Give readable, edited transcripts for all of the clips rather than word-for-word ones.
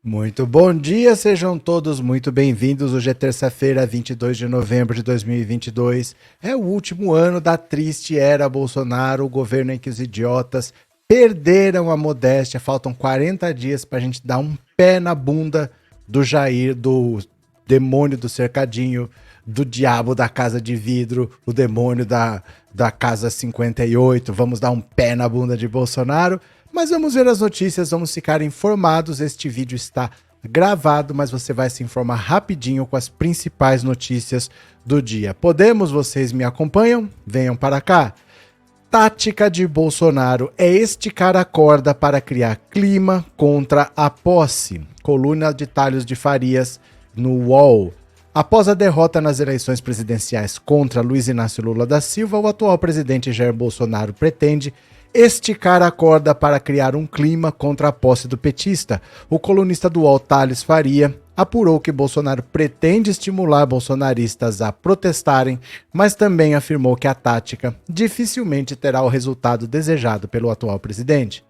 Muito bom dia, sejam todos muito bem-vindos. Hoje é terça-feira, 22 de novembro de 2022. É o último ano da triste era Bolsonaro, o governo em que os idiotas perderam a modéstia. Faltam 40 dias para a gente dar um pé na bunda do Jair, do demônio do cercadinho, do diabo da casa de vidro, o demônio da casa 58. Vamos dar um pé na bunda de Bolsonaro. Mas vamos ver as notícias, vamos ficar informados. Este vídeo está gravado, mas você vai se informar rapidinho com as principais notícias do dia. Podemos? Vocês me acompanham? Venham para cá. Tática de Bolsonaro é esticar a corda para criar clima contra a posse. Coluna de Thales de Farias no UOL. Após a derrota nas eleições presidenciais contra Luiz Inácio Lula da Silva, o atual presidente Jair Bolsonaro pretende esticar a corda para criar um clima contra a posse do petista. O colunista do UOL, Thales Faria, apurou que Bolsonaro pretende estimular bolsonaristas a protestarem, mas também afirmou que a tática dificilmente terá o resultado desejado pelo atual presidente.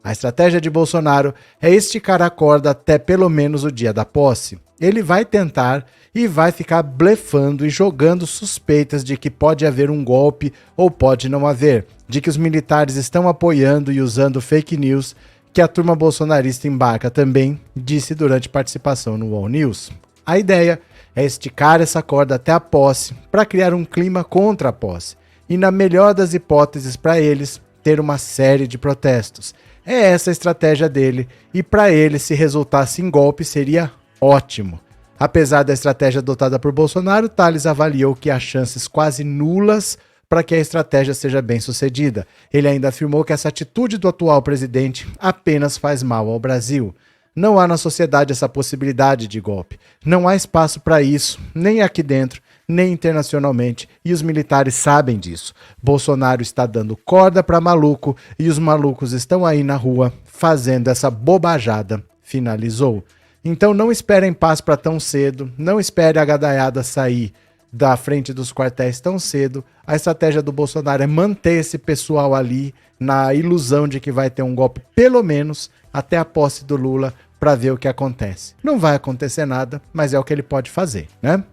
A estratégia de Bolsonaro é esticar a corda até pelo menos o dia da posse. Ele vai tentar e vai ficar blefando e jogando suspeitas de que pode haver um golpe ou pode não haver, de que os militares estão apoiando e usando fake news que a turma bolsonarista embarca também, disse durante participação no UOL News. A ideia é esticar essa corda até a posse para criar um clima contra a posse e, na melhor das hipóteses para eles, ter uma série de protestos. É essa a estratégia dele e para ele, se resultasse em golpe, seria ótimo. Apesar da estratégia adotada por Bolsonaro, Thales avaliou que há chances quase nulas para que a estratégia seja bem sucedida. Ele ainda afirmou que essa atitude do atual presidente apenas faz mal ao Brasil. Não há na sociedade essa possibilidade de golpe. Não há espaço para isso, nem aqui dentro, nem internacionalmente, e os militares sabem disso. Bolsonaro está dando corda para maluco e os malucos estão aí na rua fazendo essa bobajada, finalizou. Então não esperem paz para tão cedo, não espere a gadaiada sair da frente dos quartéis tão cedo. A estratégia do Bolsonaro é manter esse pessoal ali na ilusão de que vai ter um golpe pelo menos até a posse do Lula para ver o que acontece. Não vai acontecer nada, mas é o que ele pode fazer, né?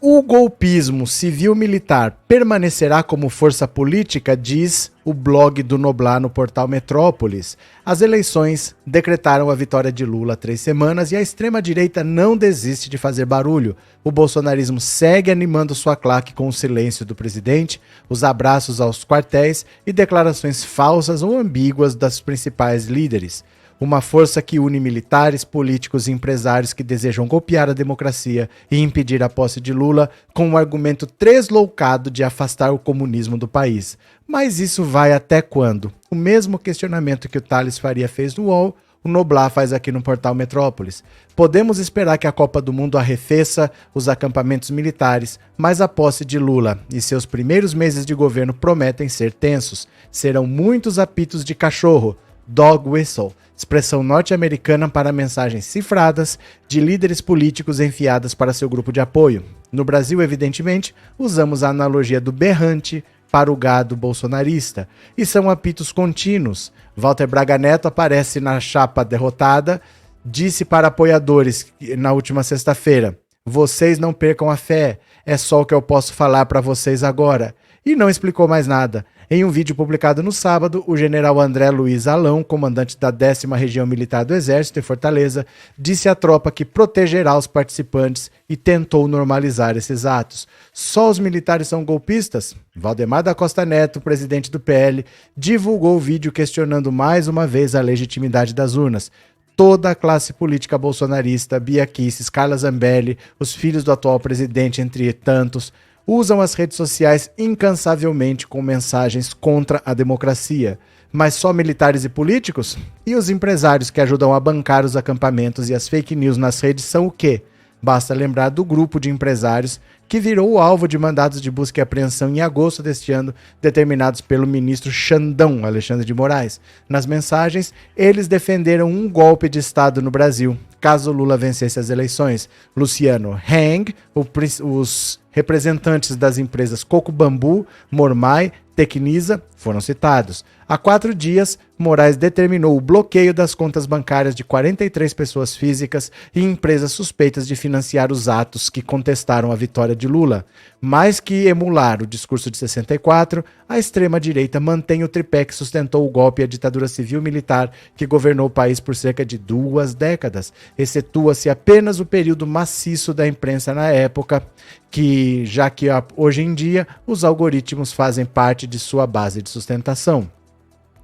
O golpismo civil-militar permanecerá como força política, diz o blog do Noblar no portal Metrópolis. As eleições decretaram a vitória de Lula há 3 semanas e a extrema-direita não desiste de fazer barulho. O bolsonarismo segue animando sua claque com o silêncio do presidente, os abraços aos quartéis e declarações falsas ou ambíguas das principais líderes. Uma força que une militares, políticos e empresários que desejam golpear a democracia e impedir a posse de Lula com um argumento tresloucado de afastar o comunismo do país. Mas isso vai até quando? O mesmo questionamento que o Thales Faria fez no UOL, o Noblar faz aqui no portal Metrópolis. Podemos esperar que a Copa do Mundo arrefeça os acampamentos militares, mas a posse de Lula e seus primeiros meses de governo prometem ser tensos. Serão muitos apitos de cachorro, dog whistle, expressão norte-americana para mensagens cifradas de líderes políticos enfiadas para seu grupo de apoio. No Brasil, evidentemente, usamos a analogia do berrante para o gado bolsonarista, e são apitos contínuos. Walter Braga Neto aparece na chapa derrotada, disse para apoiadores na última sexta-feira: "Vocês não percam a fé, é só o que eu posso falar para vocês agora", e não explicou mais nada. Em um vídeo publicado no sábado, o general André Luiz Alão, comandante da 10ª Região Militar do Exército em Fortaleza, disse à tropa que protegerá os participantes e tentou normalizar esses atos. Só os militares são golpistas? Valdemar da Costa Neto, presidente do PL, divulgou o vídeo questionando mais uma vez a legitimidade das urnas. Toda a classe política bolsonarista, Bia Kicis, Carla Zambelli, os filhos do atual presidente, entre tantos, usam as redes sociais incansavelmente com mensagens contra a democracia. Mas só militares e políticos? E os empresários que ajudam a bancar os acampamentos e as fake news nas redes são o quê? Basta lembrar do grupo de empresários que virou o alvo de mandados de busca e apreensão em agosto deste ano, determinados pelo ministro Xandão, Alexandre de Moraes. Nas mensagens, eles defenderam um golpe de Estado no Brasil, caso Lula vencesse as eleições. Luciano Hang, os Representantes das empresas Coco Bambu, Mormai, Tecnisa foram citados. Há 4 dias, Moraes determinou o bloqueio das contas bancárias de 43 pessoas físicas e empresas suspeitas de financiar os atos que contestaram a vitória de Lula. Mais que emular o discurso de 64, a extrema-direita mantém o tripé que sustentou o golpe e a ditadura civil-militar que governou o país por cerca de 2 décadas. Excetua-se apenas o período maciço da imprensa na época, já que hoje em dia os algoritmos fazem parte de sua base de sustentação.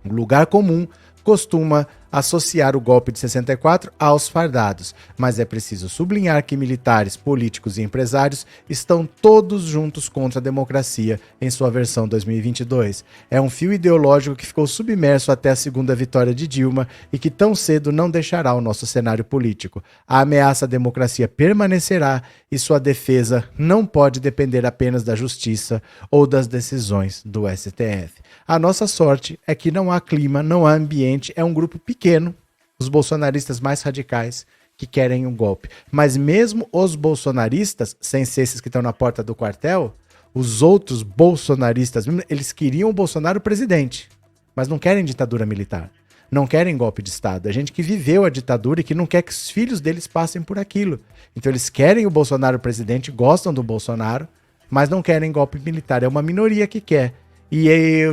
O lugar comum costuma associar o golpe de 64 aos fardados, mas é preciso sublinhar que militares, políticos e empresários estão todos juntos contra a democracia em sua versão 2022. É um fio ideológico que ficou submerso até a segunda vitória de Dilma e que tão cedo não deixará o nosso cenário político. A ameaça à democracia permanecerá e sua defesa não pode depender apenas da justiça ou das decisões do STF. A nossa sorte é que não há clima, não há ambiente, é um grupo pequeno, os bolsonaristas mais radicais, que querem um golpe. Mas mesmo os bolsonaristas, sem ser esses que estão na porta do quartel, os outros bolsonaristas, eles queriam o Bolsonaro presidente, mas não querem ditadura militar, não querem golpe de Estado. É gente que viveu a ditadura e que não quer que os filhos deles passem por aquilo. Então eles querem o Bolsonaro presidente, gostam do Bolsonaro, mas não querem golpe militar. É uma minoria que quer. E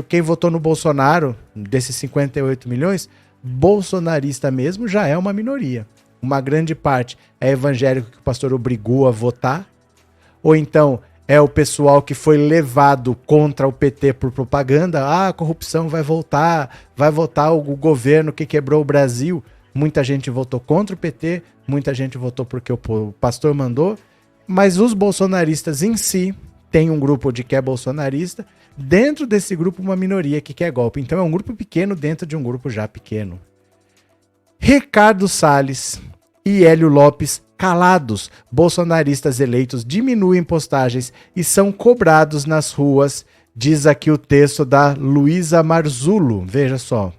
quem votou no Bolsonaro, desses 58 milhões, bolsonarista mesmo, já é uma minoria. Uma grande parte é evangélico que o pastor obrigou a votar, ou então é o pessoal que foi levado contra o PT por propaganda. Ah, a corrupção vai votar o governo que quebrou o Brasil. Muita gente votou contra o PT, muita gente votou porque o pastor mandou, mas os bolsonaristas em si têm um grupo de que é bolsonarista, dentro desse grupo uma minoria que quer golpe. Então é um grupo pequeno dentro de um grupo já pequeno. Ricardo Salles e Hélio Lopes calados. Bolsonaristas eleitos diminuem postagens e são cobrados nas ruas, diz aqui o texto da Luísa Marzullo. Veja só.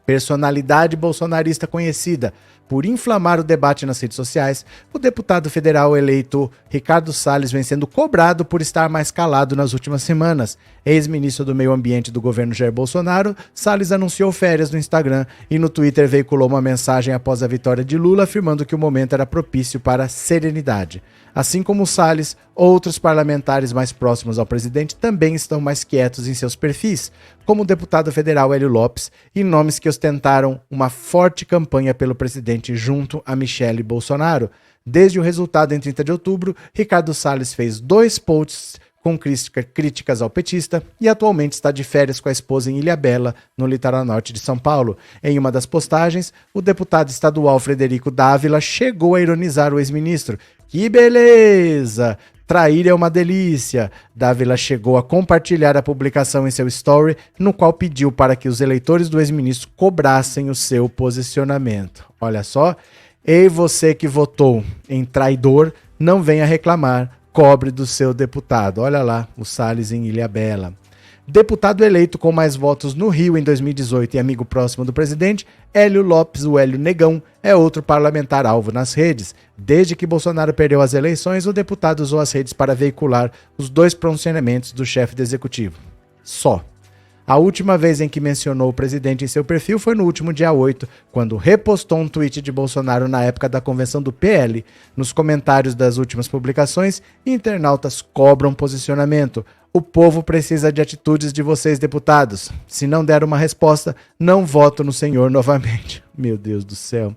Personalidade bolsonarista conhecida por inflamar o debate nas redes sociais, o deputado federal eleito Ricardo Salles vem sendo cobrado por estar mais calado nas últimas semanas. Ex-ministro do Meio Ambiente do governo Jair Bolsonaro, Salles anunciou férias no Instagram e no Twitter veiculou uma mensagem após a vitória de Lula, afirmando que o momento era propício para a serenidade. Assim como Salles, outros parlamentares mais próximos ao presidente também estão mais quietos em seus perfis, como o deputado federal Hélio Lopes e nomes que ostentaram uma forte campanha pelo presidente junto a Michele Bolsonaro. Desde o resultado em 30 de outubro, Ricardo Salles fez 2 posts com críticas ao petista e atualmente está de férias com a esposa em Ilhabela, no litoral norte de São Paulo. Em uma das postagens, o deputado estadual Frederico Dávila chegou a ironizar o ex-ministro. Que beleza! Trair é uma delícia. Dávila chegou a compartilhar a publicação em seu story, no qual pediu para que os eleitores do ex-ministro cobrassem o seu posicionamento. Olha só, ei você que votou em traidor, não venha reclamar. Cobre do seu deputado. Olha lá, o Salles em Ilhabela. Deputado eleito com mais votos no Rio em 2018 e amigo próximo do presidente, Hélio Lopes, o Hélio Negão, é outro parlamentar alvo nas redes. Desde que Bolsonaro perdeu as eleições, o deputado usou as redes para veicular os 2 pronunciamentos do chefe do executivo. Só. A última vez em que mencionou o presidente em seu perfil foi no último dia 8, quando repostou um tweet de Bolsonaro na época da convenção do PL. Nos comentários das últimas publicações, internautas cobram posicionamento. O povo precisa de atitudes de vocês, deputados. Se não der uma resposta, não voto no senhor novamente. Meu Deus do céu.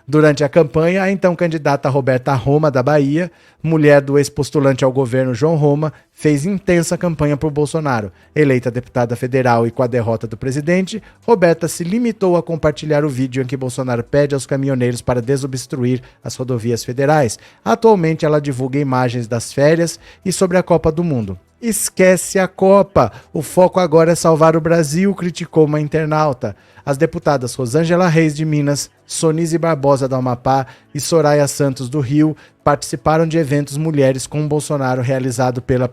Durante a campanha, a então candidata Roberta Roma, da Bahia, mulher do ex-postulante ao governo João Roma, fez intensa campanha por Bolsonaro. Eleita deputada federal e com a derrota do presidente, Roberta se limitou a compartilhar o vídeo em que Bolsonaro pede aos caminhoneiros para desobstruir as rodovias federais. Atualmente, ela divulga imagens das férias e sobre a Copa do Mundo. Esquece a Copa. O foco agora é salvar o Brasil, criticou uma internauta. As deputadas Rosângela Reis, de Minas, Sonise Barbosa, do Amapá e Soraya Santos, do Rio, participaram de eventos Mulheres com Bolsonaro realizado pelo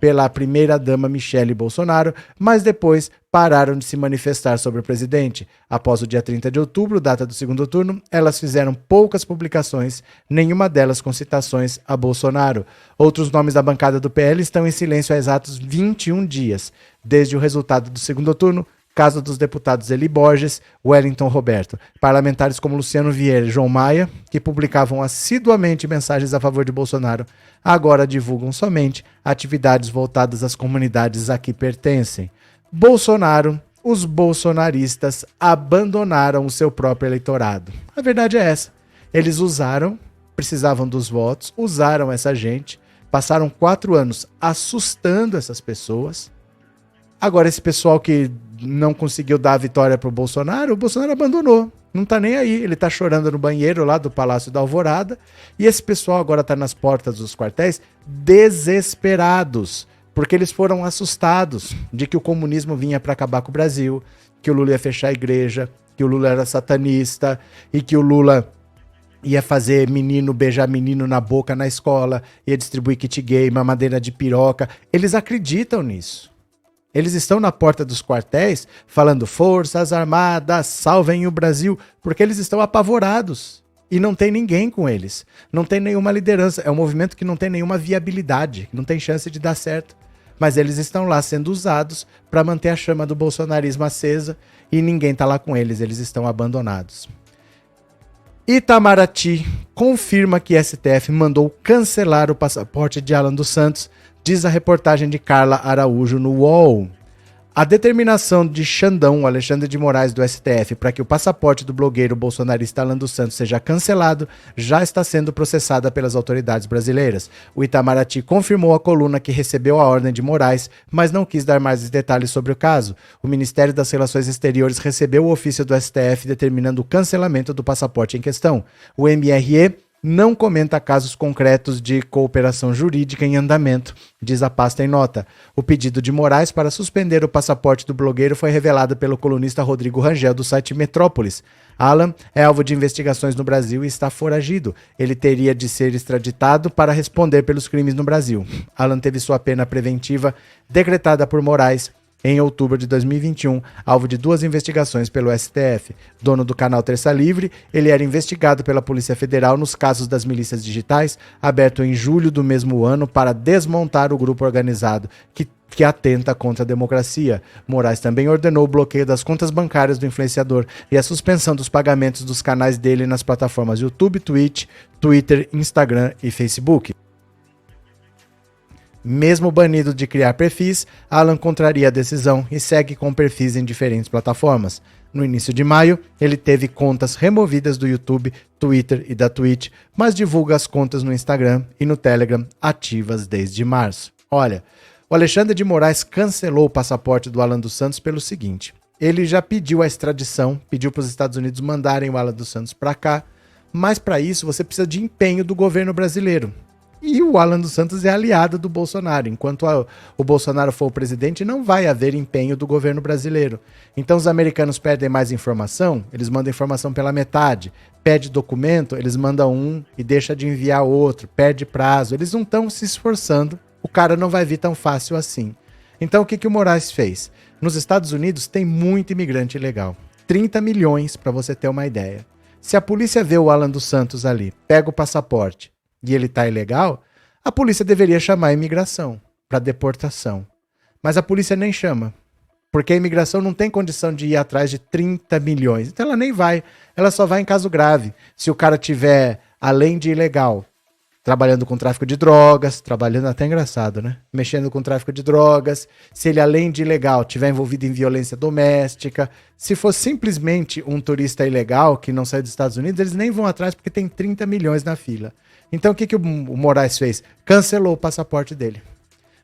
pela primeira-dama Michele Bolsonaro, mas depois pararam de se manifestar sobre o presidente. Após o dia 30 de outubro, data do segundo turno, elas fizeram poucas publicações, nenhuma delas com citações a Bolsonaro. Outros nomes da bancada do PL estão em silêncio há exatos 21 dias, desde o resultado do segundo turno, caso dos deputados Eli Borges, Wellington Roberto. Parlamentares como Luciano Vieira e João Maia, que publicavam assiduamente mensagens a favor de Bolsonaro, agora divulgam somente atividades voltadas às comunidades a que pertencem. Bolsonaro, os bolsonaristas abandonaram o seu próprio eleitorado. A verdade é essa. Eles precisavam dos votos, usaram essa gente, passaram 4 anos assustando essas pessoas. Agora, esse pessoal que não conseguiu dar a vitória pro Bolsonaro, o Bolsonaro abandonou. Não tá nem aí. Ele tá chorando no banheiro lá do Palácio da Alvorada. E esse pessoal agora tá nas portas dos quartéis desesperados. Porque eles foram assustados de que o comunismo vinha para acabar com o Brasil, que o Lula ia fechar a igreja, que o Lula era satanista e que o Lula ia fazer menino beijar menino na boca na escola, ia distribuir kit gay, mamadeira de piroca. Eles acreditam nisso. Eles estão na porta dos quartéis falando Forças Armadas, salvem o Brasil, porque eles estão apavorados e não tem ninguém com eles. Não tem nenhuma liderança. É um movimento que não tem nenhuma viabilidade, não tem chance de dar certo. Mas eles estão lá sendo usados para manter a chama do bolsonarismo acesa e ninguém está lá com eles, eles estão abandonados. Itamaraty confirma que STF mandou cancelar o passaporte de Alan dos Santos, diz a reportagem de Carla Araújo no UOL. A determinação de Xandão, Alexandre de Moraes, do STF, para que o passaporte do blogueiro bolsonarista Alan dos Santos seja cancelado, já está sendo processada pelas autoridades brasileiras. O Itamaraty confirmou à coluna que recebeu a ordem de Moraes, mas não quis dar mais detalhes sobre o caso. O Ministério das Relações Exteriores recebeu o ofício do STF determinando o cancelamento do passaporte em questão. O MRE não comenta casos concretos de cooperação jurídica em andamento, diz a pasta em nota. O pedido de Moraes para suspender o passaporte do blogueiro foi revelado pelo colunista Rodrigo Rangel, do site Metrópolis. Alan é alvo de investigações no Brasil e está foragido. Ele teria de ser extraditado para responder pelos crimes no Brasil. Alan teve sua pena preventiva decretada por Moraes em outubro de 2021, alvo de 2 investigações pelo STF. Dono do canal Terça Livre, ele era investigado pela Polícia Federal nos casos das milícias digitais, aberto em julho do mesmo ano para desmontar o grupo organizado que atenta contra a democracia. Moraes também ordenou o bloqueio das contas bancárias do influenciador e a suspensão dos pagamentos dos canais dele nas plataformas YouTube, Twitch, Twitter, Instagram e Facebook. Mesmo banido de criar perfis, Alan contraria a decisão e segue com perfis em diferentes plataformas. No início de maio, ele teve contas removidas do YouTube, Twitter e da Twitch, mas divulga as contas no Instagram e no Telegram ativas desde março. Olha, o Alexandre de Moraes cancelou o passaporte do Alan dos Santos pelo seguinte: ele já pediu a extradição, pediu para os Estados Unidos mandarem o Alan dos Santos para cá, mas para isso você precisa de empenho do governo brasileiro. E o Alan dos Santos é aliado do Bolsonaro. Enquanto o Bolsonaro for o presidente, não vai haver empenho do governo brasileiro. Então os americanos pedem mais informação, eles mandam informação pela metade. Pede documento, eles mandam um e deixa de enviar outro. Perde prazo, eles não estão se esforçando. O cara não vai vir tão fácil assim. Então o que o Moraes fez? Nos Estados Unidos tem muito imigrante ilegal. 30 milhões, para você ter uma ideia. Se a polícia vê o Alan dos Santos ali, pega o passaporte, e ele tá ilegal, a polícia deveria chamar a imigração para deportação. Mas a polícia nem chama, porque a imigração não tem condição de ir atrás de 30 milhões. Então ela nem vai, ela só vai em caso grave. Se o cara tiver, além de ilegal, trabalhando com tráfico de drogas, trabalhando até engraçado, né? Mexendo com tráfico de drogas, se ele, além de ilegal, tiver envolvido em violência doméstica, se for simplesmente um turista ilegal que não sai dos Estados Unidos, eles nem vão atrás porque tem 30 milhões na fila. Então o que o Moraes fez? Cancelou o passaporte dele.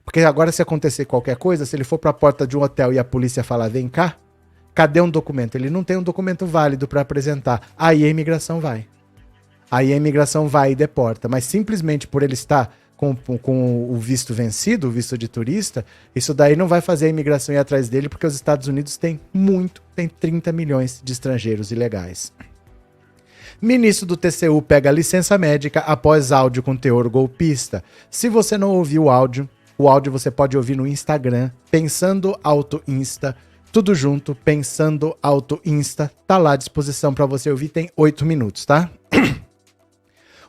Porque agora, se acontecer qualquer coisa, se ele for para a porta de um hotel e a polícia falar, vem cá, cadê um documento? Ele não tem um documento válido para apresentar. Aí a imigração vai. Aí a imigração vai e deporta. Mas simplesmente por ele estar com o visto vencido, o visto de turista, isso daí não vai fazer a imigração ir atrás dele, porque os Estados Unidos tem 30 milhões de estrangeiros ilegais. Ministro do TCU pega licença médica após áudio com teor golpista. Se você não ouviu o áudio O áudio você pode ouvir no Instagram, Pensando Alto Insta, tudo junto, Pensando Alto Insta, tá lá à disposição para você ouvir, tem 8 minutos, tá?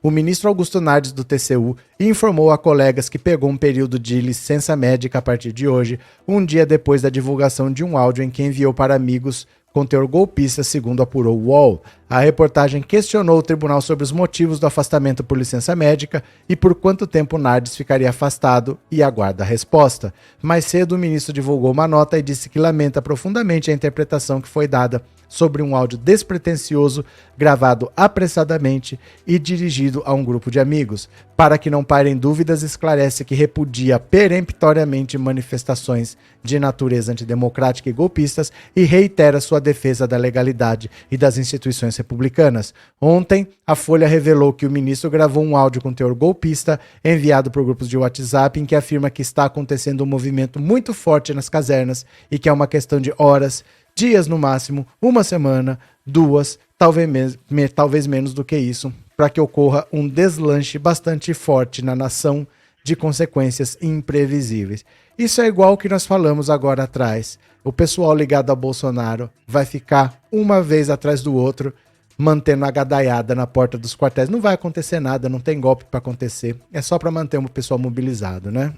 O ministro Augusto Nardes do TCU informou a colegas que pegou um período de licença médica a partir de hoje, um dia depois da divulgação de um áudio em que enviou para amigos com teor golpista, segundo apurou o UOL. A reportagem questionou o tribunal sobre os motivos do afastamento por licença médica e por quanto tempo Nardes ficaria afastado e aguarda a resposta. Mais cedo, o ministro divulgou uma nota e disse que lamenta profundamente a interpretação que foi dada sobre um áudio despretensioso, gravado apressadamente e dirigido a um grupo de amigos. Para que não pairem dúvidas, esclarece que repudia peremptoriamente manifestações de natureza antidemocrática e golpistas e reitera sua defesa da legalidade e das instituições republicanas. Ontem, a Folha revelou que o ministro gravou um áudio com teor golpista enviado por grupos de WhatsApp em que afirma que está acontecendo um movimento muito forte nas casernas e que é uma questão de horas, dias no máximo, uma semana, 2, talvez menos do que isso, para que ocorra um deslanche bastante forte na nação de consequências imprevisíveis. Isso é igual o que nós falamos agora atrás. O pessoal ligado a Bolsonaro vai ficar uma vez atrás do outro, mantendo a gadaiada na porta dos quartéis. Não vai acontecer nada, não tem golpe para acontecer. É só para manter o pessoal mobilizado, né?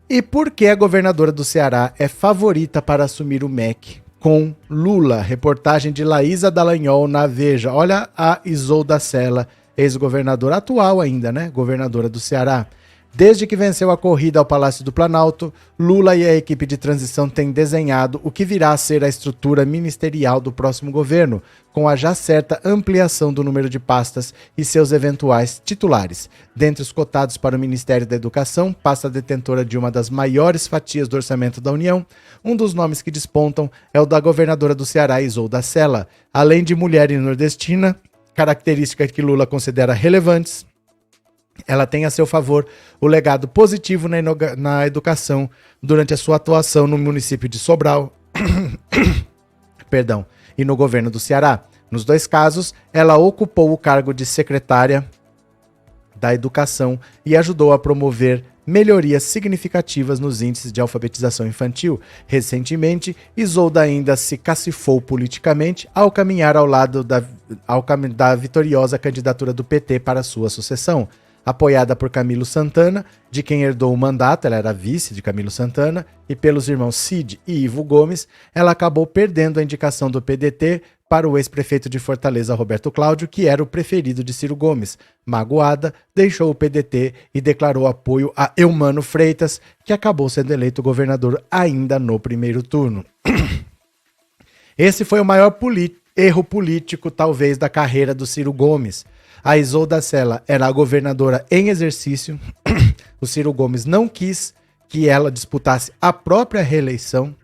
E por que a governadora do Ceará é favorita para assumir o MEC com Lula? Reportagem de Laísa Dallagnol na Veja. Olha a Isolda Sela, ex-governadora atual ainda, né? Governadora do Ceará. Desde que venceu a corrida ao Palácio do Planalto, Lula e a equipe de transição têm desenhado o que virá a ser a estrutura ministerial do próximo governo, com a já certa ampliação do número de pastas e seus eventuais titulares. Dentre os cotados para o Ministério da Educação, pasta detentora de uma das maiores fatias do orçamento da União, um dos nomes que despontam é o da governadora do Ceará, Isolda Sela. Além de mulher e nordestina, característica que Lula considera relevantes, ela tem a seu favor o legado positivo na educação durante a sua atuação no município de Sobral e no governo do Ceará. Nos dois casos, ela ocupou o cargo de secretária da Educação e ajudou a promover melhorias significativas nos índices de alfabetização infantil. Recentemente, Isolda ainda se cacifou politicamente ao caminhar ao lado da vitoriosa candidatura do PT para sua sucessão. Apoiada por Camilo Santana, de quem herdou o mandato, ela era vice de Camilo Santana, e pelos irmãos Cid e Ivo Gomes, ela acabou perdendo a indicação do PDT para o ex-prefeito de Fortaleza, Roberto Cláudio, que era o preferido de Ciro Gomes. Magoada, deixou o PDT e declarou apoio a Eumano Freitas, que acabou sendo eleito governador ainda no primeiro turno. Esse foi o maior erro político, talvez, da carreira do Ciro Gomes. A Isolda Sela era a governadora em exercício. O Ciro Gomes não quis que ela disputasse a própria reeleição.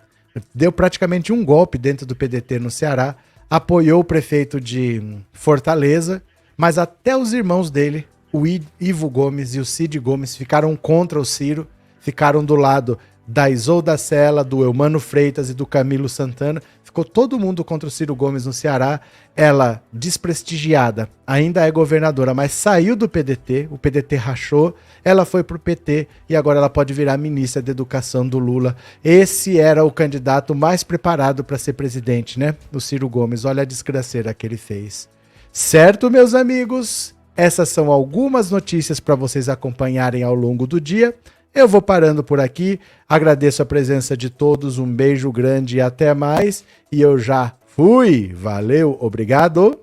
Deu praticamente um golpe dentro do PDT no Ceará. Apoiou o prefeito de Fortaleza, mas até os irmãos dele, o Ivo Gomes e o Cid Gomes, ficaram contra o Ciro, ficaram do lado da Isolda Sela, do Eumano Freitas e do Camilo Santana. Ficou todo mundo contra o Ciro Gomes no Ceará. Ela, desprestigiada, ainda é governadora, mas saiu do PDT, o PDT rachou, ela foi pro PT e agora ela pode virar ministra da Educação do Lula. Esse era o candidato mais preparado para ser presidente, né? O Ciro Gomes, olha a desgraceira que ele fez. Certo, meus amigos? Essas são algumas notícias para vocês acompanharem ao longo do dia. Eu vou parando por aqui, agradeço a presença de todos, um beijo grande e até mais. E eu já fui, valeu, obrigado!